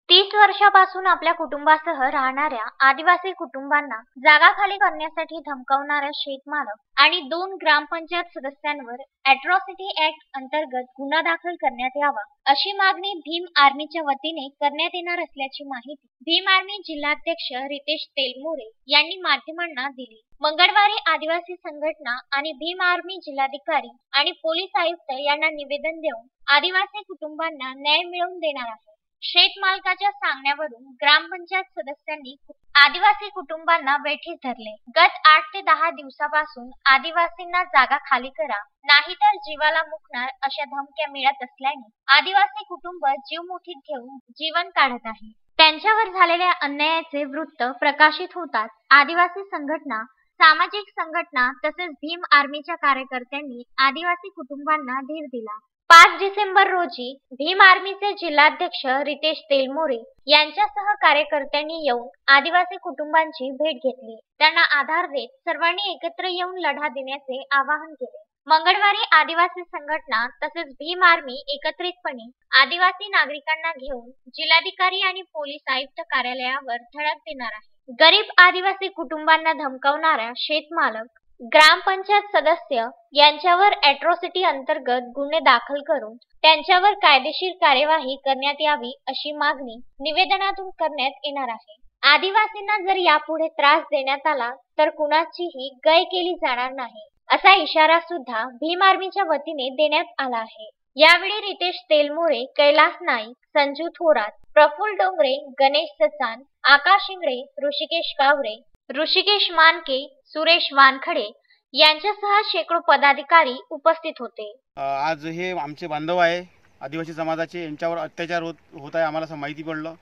30 वर्षापासून आपल्या कुटुंबासह राहणाऱ्या आदिवासी कुटुंबांना जागा खाली करण्यासाठी धमकावणाऱ्या शेतमालक आणि 2 ग्रामपंचायत सदस्यांवर अॅट्रॉसिटी ऍक्ट अंतर्गत गुन्हा दाखल करण्यात यावा अशी मागणी भीम आर्मीच्या वतीने करण्यात येणार असल्याची माहिती भीम आर्मी जिल्हाध्यक्ष रितेश तेलमोरे यांनी माध्यमांना दिली। मंगळवारी आदिवासी संघटना आणि भीम आर्मी जिल्हाधिकारी आणि पोलीस आयुक्त यांना निवेदन देऊन आदिवासी कुटुंबांना न्याय मिळवून देणार आहे। शेतमालकाच्या सांगण्यावरून ग्रामपंचायत सदस्यांनी आदिवासी कुटुंबांना वेठीस धरले। गत 8 ते 10 दिवसापासून आदिवासींना जागा खाली करा नाहीतर जीवाला मुकणार अशा धमक्या मिळत असल्याने आदिवासी कुटुंब जीव मुठीत घेऊन जीवन काढत आहे। त्यांच्यावर झालेल्या अन्यायाचे वृत्त प्रकाशित होताच आदिवासी संघटना, सामाजिक संघटना तसेच भीम आर्मीच्या कार्यकर्त्यांनी आदिवासी कुटुंबांना धीर दिला। 5 डिसेंबर रोजी भीम आर्मीचे जिल्हाध्यक्ष रितेश तेलमोरे यांच्यासह कार्यकर्त्यांनी येऊन आदिवासी कुटुंबांची भेट घेतली। त्यांना आधार देत सर्वांनी एकत्र येऊन लढा देण्याचे आवाहन केले। मंगळवारी आदिवासी संघटना तसेच भीम आर्मी एकत्रितपणे आदिवासी नागरिकांना घेऊन जिल्हाधिकारी आणि पोलीस आयुक्त कार्यालयावर धडक देणार आहे। गरीब आदिवासी कुटुंबांना धमकावणाऱ्या शेतमालक, ग्रामपंचायत सदस्य यांच्यावर अॅट्रॉसिटी अंतर्गत गुन्हे दाखल करून त्यांच्यावर कायदेशीर कार्यवाही करण्यात यावी अशी मागणी निवेदनातून करण्यात येणार आहे। आदिवासींना जर यापुढे त्रास देण्यात आला तर कुणाचीही गय केली जाणार नाही असा इशारा सुद्धा भीम आर्मीच्या वतीने देण्यात आला आहे। यावेळी रितेश तेलमोरे, कैलास नाईक, संजू थोरात, प्रफुल्ल डोंगरे, गणेश सचान, आकाश इंगळे, ऋषिकेश कावरे, ऋषिकेश मानके, सुरेश वानखडे यांच्यासह शेकडो पदाधिकारी उपस्थित होते। आज हे आमचे बांधव आहे आदिवासी समाजाचे, यांच्यावर अत्याचार होत आहे आम्हाला माहिती पडलं।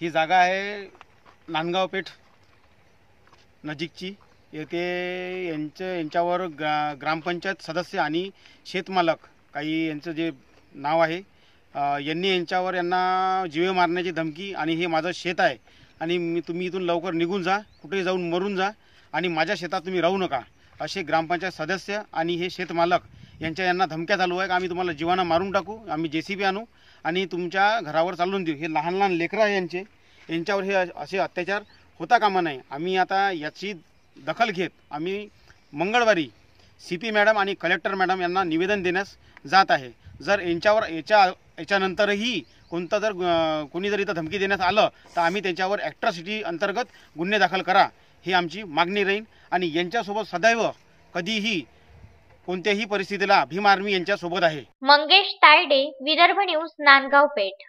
ही जागा आहे नांदगाव पेठ नजीकची। येथे यांच्यावर ग्रामपंचायत सदस्य आणि शेतमालक काही यांचं जे नाव आहे यांनी यांना जीवे मारण्याची धमकी आणि हे माझं शेत आहे आणि तुम्ही इथून लवकर निघून जा, कुठे जाऊन मरून जा आणि माझ्या शेतात तुम्ही राहू नका असे ग्रामपंचायत सदस्य आणि हे शेतमालक यांना धमक्या चालू आहे। आम्ही तुम्हाला जीवानं मारून टाकू, आम्ही JCB आणू आणि तुमच्या घरावर चालवून देऊ। हे लहान लहान लेकरं आहे यांच्यावर हे असे अत्याचार होता कामा नये। आम्ही आता याची दखल घेत आम्ही मंगळवारी CP मॅडम आणि कलेक्टर मॅडम यांना निवेदन देण्यास जात आहे। जर याच्यानंतरही कोणतं जर कोणी जर इथं धमकी देण्यात आलं तर आम्ही त्याच्यावर अॅट्रॉसिटी अंतर्गत गुन्हे दाखल करा ही आमची मागणी राहील आणि यांच्यासोबत सदैव कधीही कोणत्याही परिस्थितीला भीम आर्मी यांच्यासोबत आहे। मंगेश तायडे, विदर्भ न्यूज, नांदगाव पेठ।